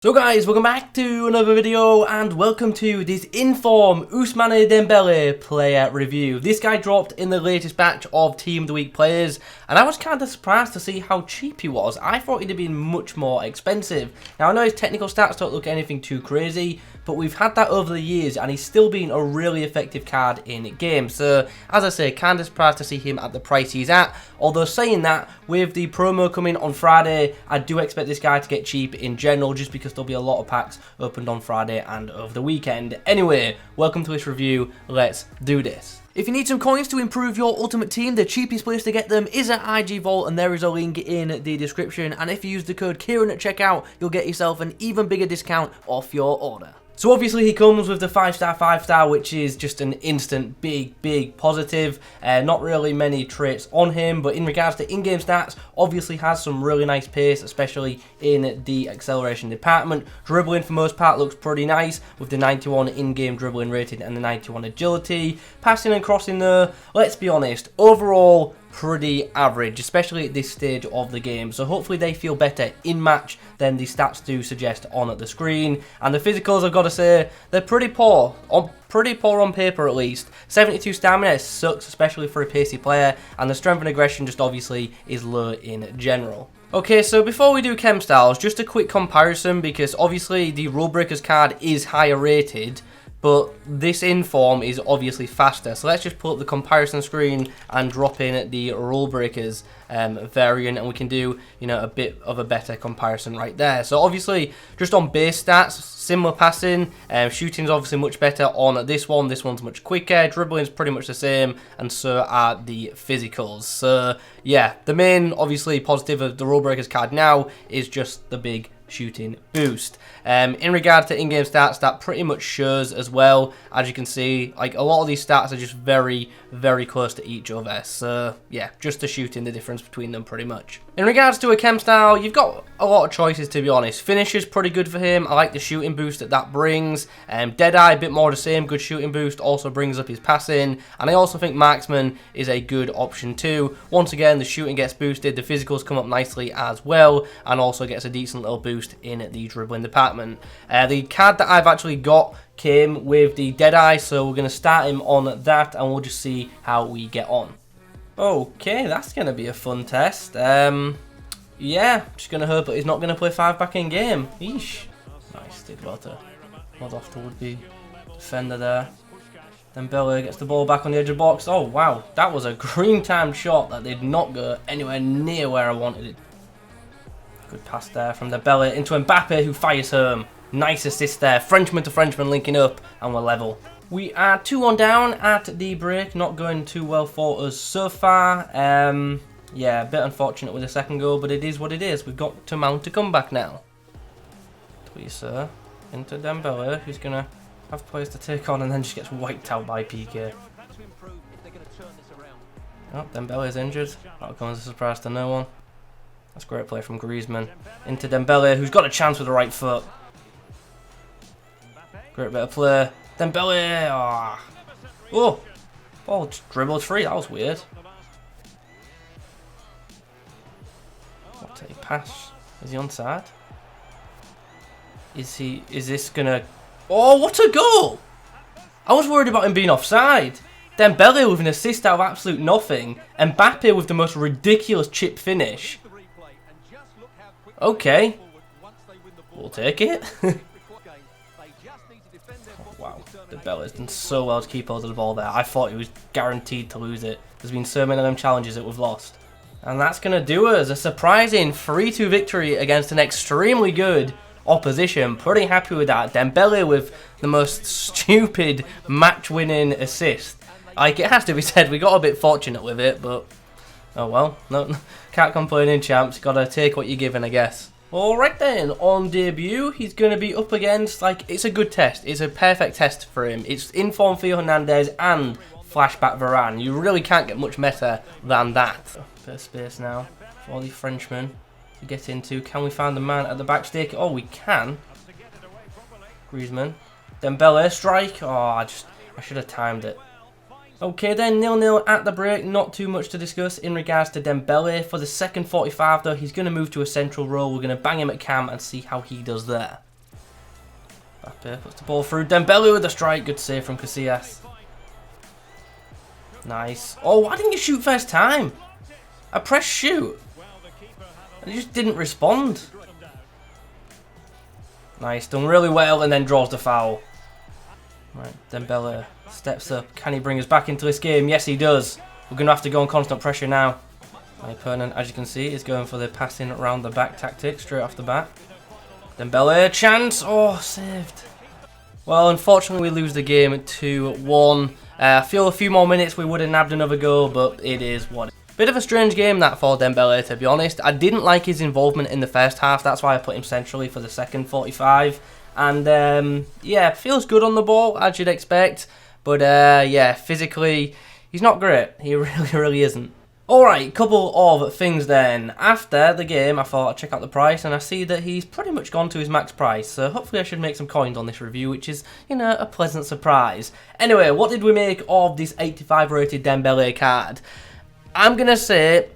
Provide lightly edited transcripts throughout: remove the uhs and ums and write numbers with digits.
So guys, welcome back to another video and welcome to this Inform Ousmane Dembele player review. This guy dropped in the latest batch of Team of the Week players and I was kind of surprised to see how cheap he was. I thought he'd have been much more expensive. Now I know his technical stats don't look anything too crazy, but we've had that over the years and he's still been a really effective card in games. So as I say, kind of surprised to see him at the price he's at. Although saying that, with the promo coming on Friday, I do expect this guy to get cheap in general just because there'll be a lot of packs opened on Friday and over the weekend. Anyway, welcome to this review. Let's do this. If you need some coins to improve your ultimate team, the cheapest place to get them is at IG Vault, and there is a link in the description. And if you use the code Kieron at checkout, you'll get yourself an even bigger discount off your order. So obviously he comes with the 5-star, 5-star, which is just an instant big positive. Not really many traits on him, but in regards to in-game stats, obviously has some really nice pace, especially in the acceleration department. Dribbling for most part looks pretty nice with the 91 in-game dribbling rating and the 91 agility. Passing and crossing though, let's be honest, overall pretty average, especially at this stage of the game. So hopefully they feel better in match than the stats do suggest on the screen. And the physicals, I've got to say, they're pretty poor on paper at least. 72 stamina sucks, especially for a pacey player, and the strength and aggression just obviously is low in general. Okay, so before we do chem styles, just a quick comparison, because obviously the Rule Breakers card is higher rated, but this Inform is obviously faster. So let's just pull up the comparison screen and drop in the Rule Breakers variant, and we can do, you know, a bit of a better comparison right there. So obviously, just on base stats, similar passing, shooting is obviously much better on this one. This one's much quicker. Dribbling is pretty much the same, and so are the physicals. So yeah, the main obviously positive of the Rule Breakers card now is just the big shooting boost. In regard to in-game stats, that pretty much shows as well. As you can see, like a lot of these stats are just very close to each other. So yeah, just the shooting, the difference between them pretty much. In regards to a chem style, you've got a lot of choices, to be honest. Finish is pretty good for him. I like the shooting boost that brings. Deadeye, a bit more the same, good shooting boost, also brings up his passing. And I also think Marksman is a good option too. Once again, the shooting gets boosted, the physicals come up nicely as well, and also gets a decent little boost in the dribbling department. The card that I've actually got came with the Deadeye, so we're going to start him on that and we'll just see how we get on. Okay, that's going to be a fun test. Yeah, just going to hope that he's not going to play 5-back in game. Eesh. Nice, did well to hold off the would-be defender there. Dembele gets the ball back on the edge of the box. Oh wow, that was a green-timed shot that did not go anywhere near where I wanted it. Good pass there from Dembele into Mbappe, who fires home. Nice assist there. Frenchman to Frenchman linking up, and we're level. We are 2-1 down at the break. Not going too well for us so far. Yeah, a bit unfortunate with the second goal, but it is what it is. We've got to mount a comeback now. Please, sir. Into Dembele, who's going to have players to take on, and then just gets wiped out by PK. Oh, Dembele is injured. That'll come as a surprise to no one. That's great play from Griezmann. Into Dembele, who's got a chance with the right foot. Great bit of play. Dembele! Oh! Ball just dribbled free. That was weird. What a pass. Is he onside? Is this gonna... Oh, what a goal! I was worried about him being offside. Dembele with an assist out of absolute nothing. Mbappe with the most ridiculous chip finish. Okay, we'll take it. Oh, wow, Dembele's done so well to keep hold of the ball there. I thought he was guaranteed to lose it. There's been so many of them challenges that we've lost. And that's going to do us. A surprising 3-2 victory against an extremely good opposition. Pretty happy with that. Dembele with the most stupid match-winning assist. Like, it has to be said, we got a bit fortunate with it, but... oh well, no, can't complain in champs, gotta take what you're given, I guess. Alright then, on debut, he's going to be up against, like, it's a good test. It's a perfect test for him. It's Inform Theo Hernandez and Flashback Varane. You really can't get much better than that. Bit of space now for the Frenchman to get into. Can we find the man at the back stick? Oh, we can. Griezmann. Dembele, strike. Oh, I should have timed it. Okay then, 0-0 at the break. Not too much to discuss in regards to Dembele. For the second 45 though, he's going to move to a central role. We're going to bang him at cam and see how he does there. Mbappe puts the ball through. Dembele with the strike. Good save from Casillas. Nice. Oh, why didn't you shoot first time? I pressed shoot. And he just didn't respond. Nice. Done really well and then draws the foul. Right, Dembele steps up. Can he bring us back into this game? Yes, he does. We're going to have to go on constant pressure now. My opponent, as you can see, is going for the passing around the back tactic straight off the bat. Dembele, chance. Oh, saved. Well, unfortunately, we lose the game at 2-1. I feel a few more minutes we would have nabbed another goal, but it is what it is. Bit of a strange game that for Dembele, to be honest. I didn't like his involvement in the first half. That's why I put him centrally for the second 45. And, yeah, feels good on the ball, as you'd expect. But, yeah, physically, he's not great. He really isn't. Alright, couple of things then. After the game, I thought I'd check out the price, and I see that he's pretty much gone to his max price. So hopefully I should make some coins on this review, which is, you know, a pleasant surprise. Anyway, what did we make of this 85 rated Dembele card? I'm going to say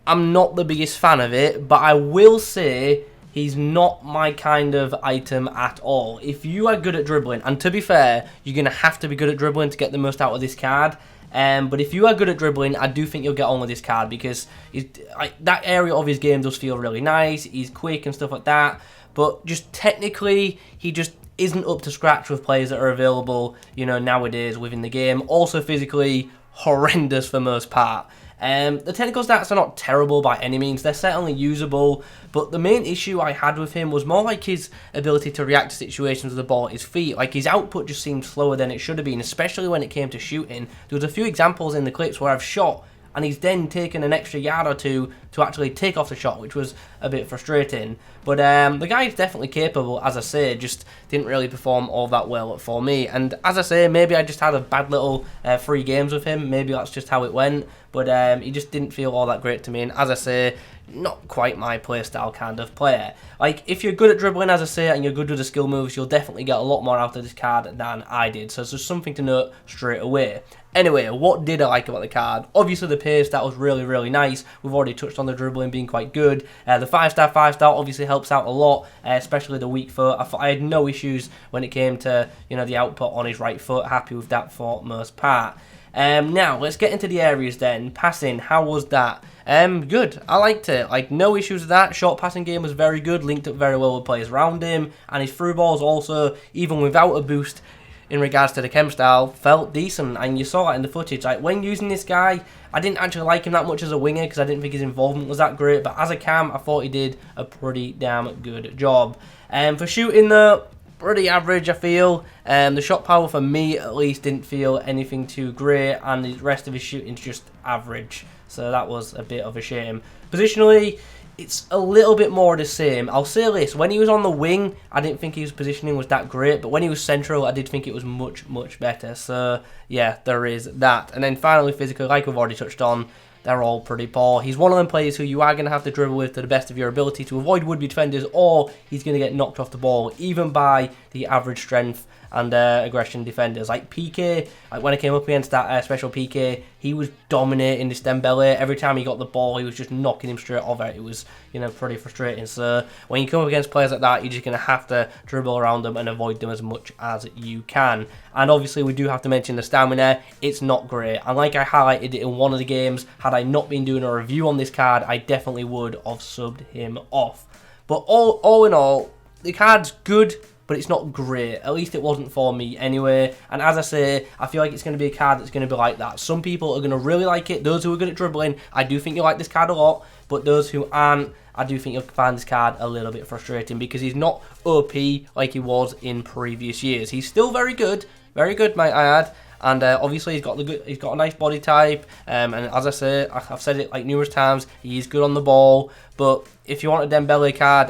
I'm not the biggest fan of it, but I will say he's not my kind of item at all. If you are good at dribbling, and to be fair, you're going to have to be good at dribbling to get the most out of this card. But if you are good at dribbling, I do think you'll get on with this card because that area of his game does feel really nice. He's quick and stuff like that. But just technically, he just isn't up to scratch with players that are available, you know, nowadays within the game. Also physically horrendous for most part. The technical stats are not terrible by any means. They're certainly usable, but the main issue I had with him was more like his ability to react to situations with the ball at his feet. Like, his output just seemed slower than it should have been, especially when it came to shooting. There was a few examples in the clips where I've shot, and he's then taken an extra yard or two to actually take off the shot, which was a bit frustrating. But the guy is definitely capable, as I say, just didn't really perform all that well for me. And as I say, maybe I just had a bad little 3 games with him. Maybe that's just how it went. But he just didn't feel all that great to me. And as I say, not quite my playstyle kind of player. Like, if you're good at dribbling, as I say, and you're good with the skill moves, you'll definitely get a lot more out of this card than I did. So it's just something to note straight away. Anyway, what did I like about the card? Obviously the pace, that was really nice. We've already touched on the dribbling being quite good. The 5-star, 5-star obviously helps out a lot, especially the weak foot. I had no issues when it came to, you know, the output on his right foot. Happy with that for most part. Now, let's get into the areas then. Passing, how was that? Good. I liked it. Like, no issues with that. Short passing game was very good, linked up very well with players around him, and his through balls also, even without a boost in regards to the chem style, felt decent, and you saw that in the footage. Like, when using this guy, I didn't actually like him that much as a winger because I didn't think his involvement was that great, but as a cam, I thought he did a pretty damn good job. For shooting though, pretty average, I feel. The shot power for me at least didn't feel anything too great, and the rest of his shooting's just average, so that was a bit of a shame. Positionally, it's a little bit more the same. I'll say this, when he was on the wing, I didn't think his positioning was that great, but when he was central, I did think it was much better. So yeah, there is that. And then finally, physically, like we've already touched on, they're all pretty poor. He's one of them players who you are going to have to dribble with to the best of your ability to avoid would-be defenders, or he's going to get knocked off the ball, even by the average strength and aggression defenders. Like PK, like when I came up against that special PK, he was dominating this Dembele. Every time he got the ball, he was just knocking him straight over. It was, you know, pretty frustrating. So when you come up against players like that, you're just going to have to dribble around them and avoid them as much as you can. And obviously, we do have to mention the stamina. It's not great. And like I highlighted it in one of the games, had I not been doing a review on this card, I definitely would have subbed him off. But all in all, the card's good, but it's not great. At least it wasn't for me anyway. And as I say, I feel like it's going to be a card that's going to be like that. Some people are going to really like it. Those who are good at dribbling, I do think you'll like this card a lot. But those who aren't, I do think you'll find this card a little bit frustrating because he's not OP like he was in previous years. He's still very good, might I add. And obviously he's got a nice body type. And as I say, I've said it like numerous times, he's good on the ball. But if you want a Dembele card,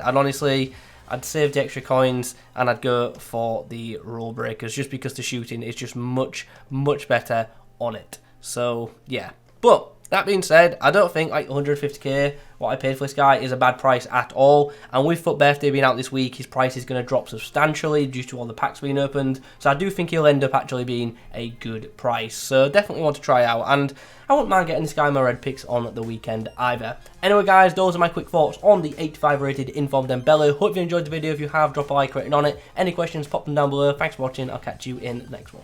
I'd save the extra coins and I'd go for the rule breakers just because the shooting is just much better on it. So yeah, but that being said, I don't think like 150k what I paid for this guy is a bad price at all. And with FUT Birthday being out this week, his price is going to drop substantially due to all the packs being opened. So I do think he'll end up actually being a good price. So definitely want to try out. And I wouldn't mind getting this guy in my red picks on the weekend either. Anyway guys, those are my quick thoughts on the 85 rated informed Dembele. Hope you enjoyed the video. If you have, drop a like rating on it. Any questions, pop them down below. Thanks for watching. I'll catch you in the next one.